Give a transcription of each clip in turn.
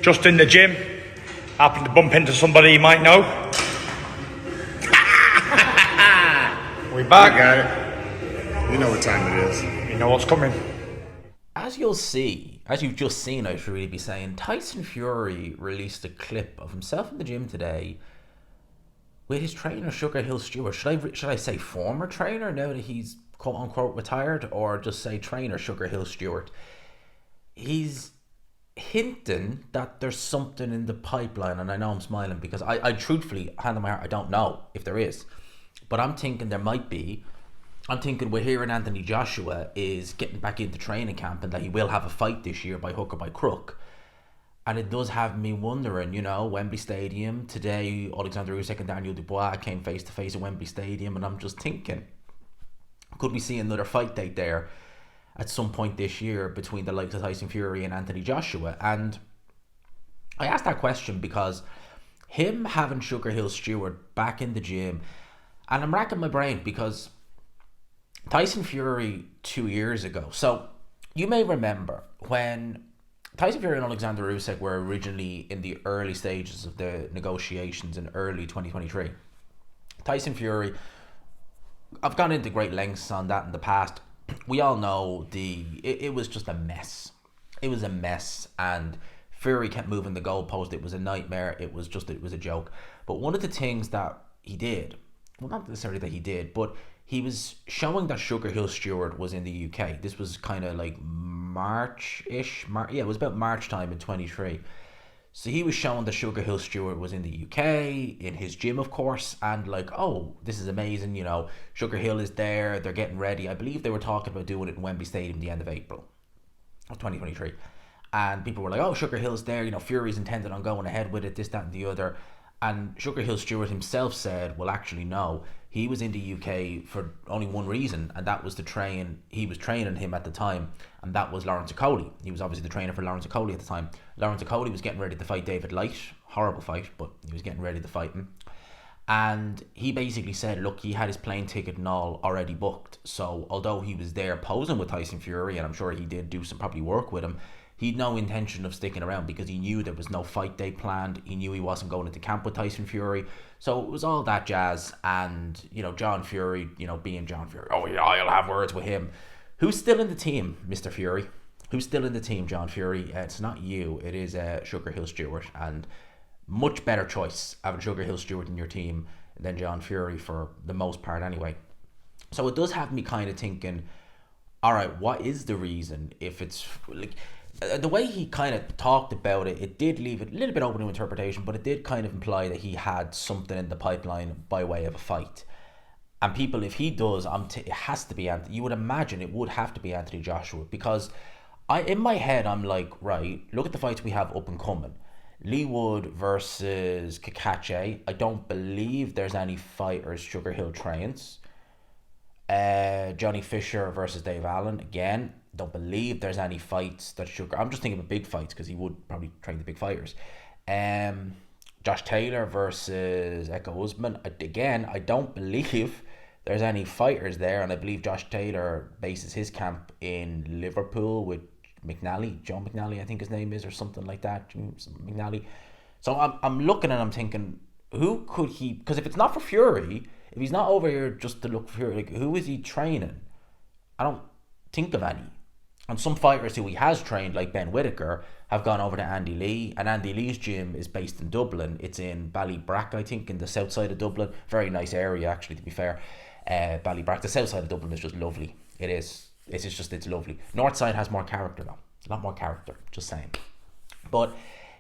Just in the gym. Happened to bump into somebody you might know. We back. I got it. You know what time it is. You know what's coming. As you'll see, as you've just seen, I should really be saying, Tyson Fury released a clip of himself in the gym today with his trainer, Sugar Hill Steward. Should I say former trainer now that he's quote unquote retired, or just say trainer Sugar Hill Steward? He's hinting that there's something in the pipeline, and I know I'm smiling because I truthfully, hand on my heart, I don't know if there is, but I'm thinking there might be. I'm thinking we're hearing Anthony Joshua is getting back into training camp and that he will have a fight this year by hook or by crook. And it does have me wondering, Wembley Stadium. Today, Alexander Usyk and Daniel Dubois came face to face at Wembley Stadium, and I'm just thinking, could we see another fight date there at some point this year between the likes of Tyson Fury and Anthony Joshua? And I asked that question because him having Sugar Hill Steward back in the gym, and I'm racking my brain because Tyson Fury 2 years ago. So you may remember when Tyson Fury and Alexander Usyk were originally in the early stages of the negotiations in early 2023. Tyson Fury, I've gone into great lengths on that in the past. We all know it was just a mess. It was a mess, and Fury kept moving the goalpost. It was a nightmare. It was a joke. But one of the things that he did, well, not necessarily that he did, but he was showing that Sugar Hill Steward was in the UK. This was kind of like March-ish. It was about March time in 23. So he was showing that Sugar Hill Steward was in the UK, in his gym, of course, and like, oh, this is amazing, Sugar Hill is there, they're getting ready. I believe they were talking about doing it in Wembley Stadium the end of April of 2023. And people were like, oh, Sugar Hill's there, Fury's intended on going ahead with it, this, that, and the other. And Sugar Hill Steward himself said, well, actually, no. He was in the UK for only one reason, and that was to train. He was training him at the time, and that was Lawrence Okolie. He was obviously the trainer for Lawrence Okolie at the time. Lawrence Okolie was getting ready to fight David Light. Horrible fight, but he was getting ready to fight him. And he basically said, look, he had his plane ticket and all already booked. So although he was there posing with Tyson Fury, and I'm sure he did do some probably work with him, he'd no intention of sticking around because he knew there was no fight day planned. He knew he wasn't going into camp with Tyson Fury. So it was all that jazz. And, John Fury, being John Fury, oh yeah, I'll have words with him. Who's still in the team, Mr. Fury? Who's still in the team, John Fury? It's not you. It is Sugar Hill Steward. And much better choice having Sugar Hill Steward in your team than John Fury for the most part anyway. So it does have me kind of thinking, all right, what is the reason? If it's like the way he kind of talked about it, it did leave it a little bit open to interpretation, but it did kind of imply that he had something in the pipeline by way of a fight. And people, if he does, it has to be Anthony. You would imagine it would have to be Anthony Joshua, because in my head, I'm like, right, look at the fights we have up and coming. Lee Wood versus Kakache. I don't believe there's any fighters Sugar Hill trains. Johnny Fisher versus Dave Allen. Again, don't believe there's any fights that Sugar... I'm just thinking of big fights because he would probably train the big fighters. Josh Taylor versus Echo Usman. Again, I don't believe there's any fighters there, and I believe Josh Taylor bases his camp in Liverpool with John McNally, I think his name is, or something like that. McNally. So I'm looking and I'm thinking, who could he... Because if it's not for Fury, if he's not over here just to look for Fury, like, who is he training? I don't think of any. And some fighters who he has trained, like Ben Whittaker, have gone over to Andy Lee. And Andy Lee's gym is based in Dublin. It's in Ballybrack, I think, in the south side of Dublin. Very nice area, actually, to be fair. Ballybrack. The south side of Dublin is just lovely. It is. It's lovely. North side has more character, though. A lot more character, just saying. But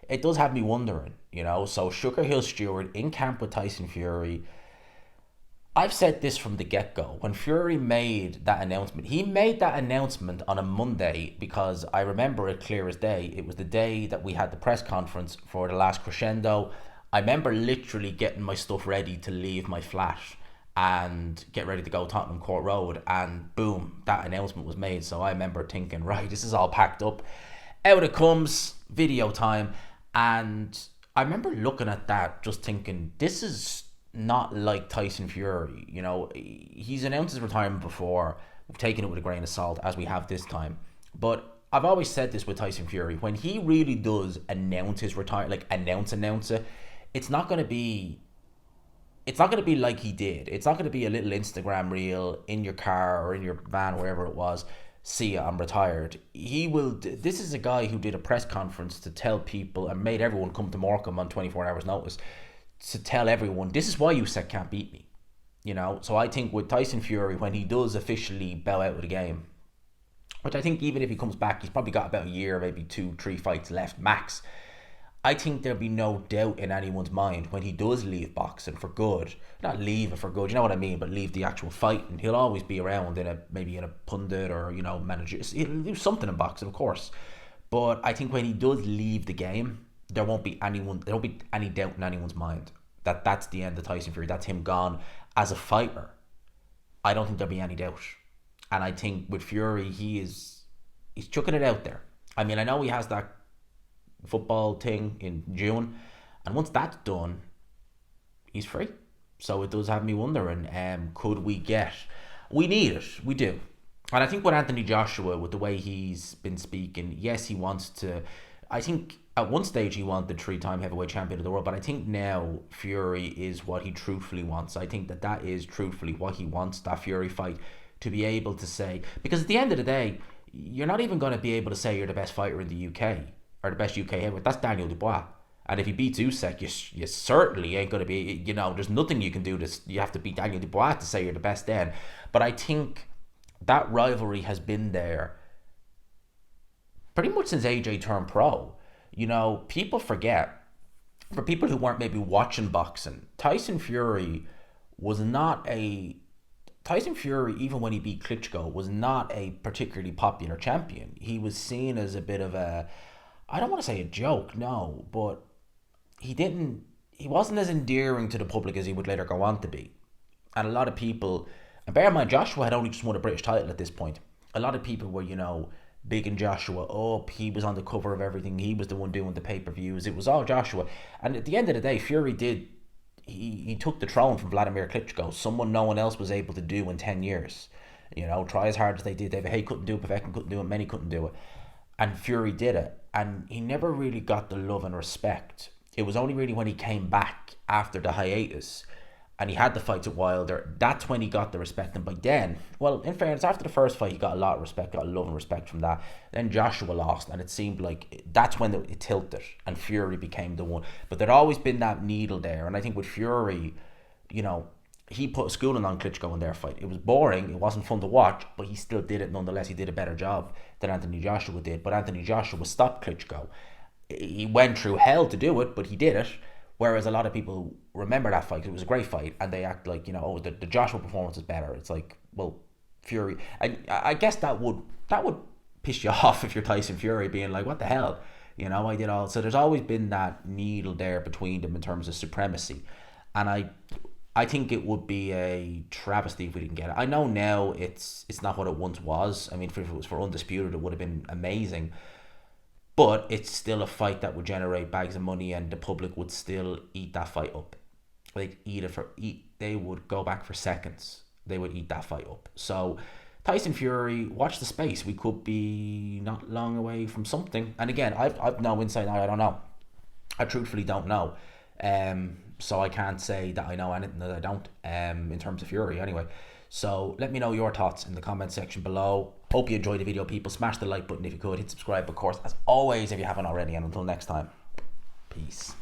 it does have me wondering, So Sugar Hill Steward in camp with Tyson Fury. I've said this from the get-go. When Fury made that announcement, he made that announcement on a Monday because I remember it clear as day. It was the day that we had the press conference for the last Crescendo. I remember literally getting my stuff ready to leave my flat and get ready to go Tottenham Court Road, and boom, that announcement was made. So I remember thinking, right, this is all packed up. Out it comes, video time. And I remember looking at that just thinking, this is not like Tyson Fury. He's announced his retirement before. We've taken it with a grain of salt, as we have this time. But I've always said this with Tyson Fury. When he really does announce his retirement, like announce it, it's not going to be like he did. It's not going to be a little Instagram reel in your car or in your van, wherever it was. See ya, I'm retired. He will. This is a guy who did a press conference to tell people and made everyone come to Morecambe on 24 hours notice to tell everyone, this is why Usyk can't beat me. So I think with Tyson Fury, when he does officially bow out of the game, which I think even if he comes back, he's probably got about a year, maybe 2-3 fights left max. I think there'll be no doubt in anyone's mind when he does leave boxing for good. Not leave it for good, you know what I mean, but leave the actual fight, and he'll always be around maybe in a pundit or manager. He'll do something in boxing, of course. But I think when he does leave the game, there won't be any doubt in anyone's mind that that's the end of Tyson Fury. That's him gone as a fighter. I don't think there'll be any doubt. And I think with Fury, he's chucking it out there. I mean, I know he has that football thing in June, and once that's done, he's free. So it does have me wondering, could we need it, we do. And I think with Anthony Joshua, with the way he's been speaking, yes, he wants to, I think at one stage he wanted 3-time heavyweight champion of the world, but I think now Fury is what he truthfully wants. I think that is truthfully what he wants, that Fury fight, to be able to say, because at the end of the day, you're not even going to be able to say you're the best fighter in the UK or the best UK heavyweight. That's Daniel Dubois. And if he beats Usyk, you certainly ain't going to be, there's nothing you can do you have to beat Daniel Dubois to say you're the best then. But I think that rivalry has been there pretty much since AJ turned pro. People forget, for people who weren't maybe watching boxing, Tyson Fury, even when he beat Klitschko, was not a particularly popular champion. He was seen as a bit of a, I don't want to say a joke, no, but he wasn't as endearing to the public as he would later go on to be. And a lot of people, and bear in mind, Joshua had only just won a British title at this point. A lot of people were, big in Joshua. Oh, he was on the cover of everything. He was the one doing the pay-per-views. It was all Joshua. And at the end of the day, Fury he took the throne from Vladimir Klitschko, someone no one else was able to do in 10 years. Try as hard as they did. David Haye couldn't do it, Povetkin couldn't do it, many couldn't do it. And Fury did it. And he never really got the love and respect. It was only really when he came back after the hiatus and he had the fights at Wilder, that's when he got the respect. And by then, well, in fairness, after the first fight, he got a lot of respect, got a love and respect from that. Then Joshua lost, and it seemed like that's when it tilted, and Fury became the one. But there'd always been that needle there, and I think with Fury, he put a schooling on Klitschko in their fight. It was boring, it wasn't fun to watch, but he still did it nonetheless. He did a better job than Anthony Joshua did, but Anthony Joshua stopped Klitschko. He went through hell to do it, but he did it. Whereas a lot of people remember that fight because it was a great fight, and they act like, the Joshua performance is better. It's like, well, Fury, I guess that would piss you off if you're Tyson Fury, being like, what the hell, I did all. So there's always been that needle there between them in terms of supremacy, and I think it would be a travesty if we didn't get it. I know now it's not what it once was. I mean, if it was for Undisputed, it would have been amazing. But it's still a fight that would generate bags of money, and the public would still eat that fight up. They would go back for seconds. They would eat that fight up. So Tyson Fury, watch the space. We could be not long away from something. And again, I've no insight. I don't know. I truthfully don't know. So I can't say that I know anything that I don't. In terms of Fury, anyway. So let me know your thoughts in the comment section below. Hope you enjoyed the video, people. Smash the like button if you could. Hit subscribe, of course, as always, if you haven't already. And until next time, peace.